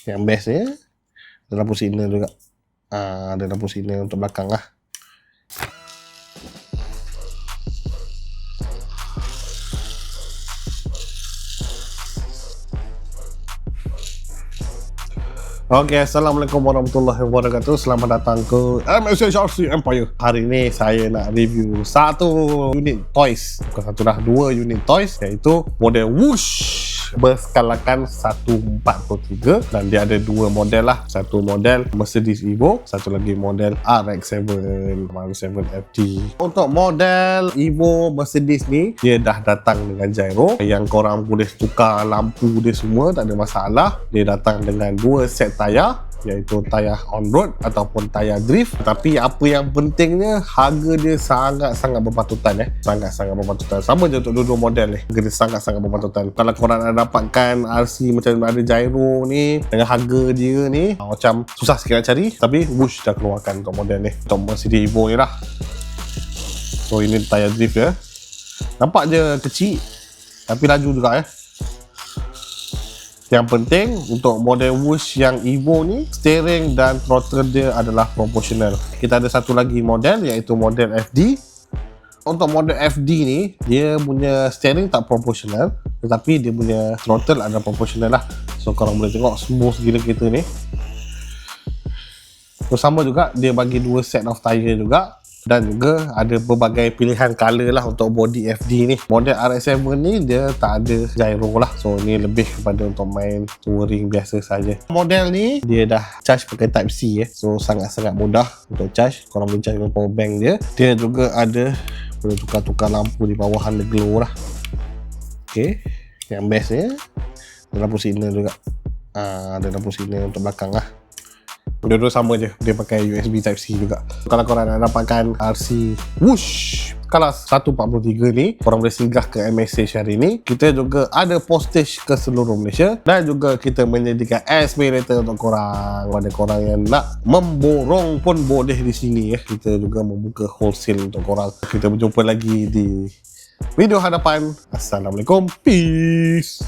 Yang best ya, ada lampu signal juga. Ada lampu signal untuk belakang lah. Okay, Assalamualaikum warahmatullahi wabarakatuh. Selamat datang ke MSHRC Empire. Hari ini saya nak review satu unit toys. Bukan satu dah, dua unit toys, iaitu model Whoosh berskalakan 1/43, dan dia ada dua model lah. Satu model Mercedes Evo, satu lagi model RX-7 FD. Untuk model Evo Mercedes ni, dia dah datang dengan gyro yang korang boleh tukar lampu dia semua, tak ada masalah. Dia datang dengan dua set tayar, iaitu tayar on-road ataupun tayar drift. Tapi apa yang pentingnya, harga dia sangat-sangat berpatutan. Sangat-sangat berpatutan. Sama je untuk dua-dua model ni, harga dia sangat-sangat berpatutan. Kalau korang nak dapatkan RC macam ada gyro ni dengan harga dia ni, macam susah sikit nak cari. Tapi Whoosh dah keluarkan untuk model ni, untuk Mercedes Evo ni lah. So ini tayar drift ya. Nampak je kecil tapi laju juga ya. Yang penting untuk model Whoosh yang Evo ni, steering dan throttle dia adalah proportional. Kita ada satu lagi model, iaitu model FD. Untuk model FD ni, dia punya steering tak proportional, tetapi dia punya throttle adalah proportional lah. So korang boleh tengok smooth gila kereta ni. So sama juga, dia bagi dua set of tyre juga. Dan juga ada berbagai pilihan color lah untuk body FD ni. Model RX-7 ni dia tak ada gyro lah. So ni lebih kepada untuk main touring biasa saja. Model ni dia dah charge pakai Type C ya. So sangat-sangat mudah untuk charge. Korang boleh charge dengan power bank dia. Dia juga ada boleh tukar-tukar lampu di bawah underglow lah. Okay, yang best ya, ada lampu signal juga. Ada lampu signal untuk belakang lah. Dua-dua sama je, dia pakai USB Type C juga. Kalau korang nak dapatkan RC Whoosh kelas 1/43 ni, korang boleh singgah ke MSH hari ni. Kita juga ada postage ke seluruh Malaysia, dan juga kita menyediakan aspirator untuk korang. Pada korang yang nak memborong pun boleh di sini ya. Kita juga membuka wholesale untuk korang. Kita berjumpa lagi di video hadapan. Assalamualaikum, peace.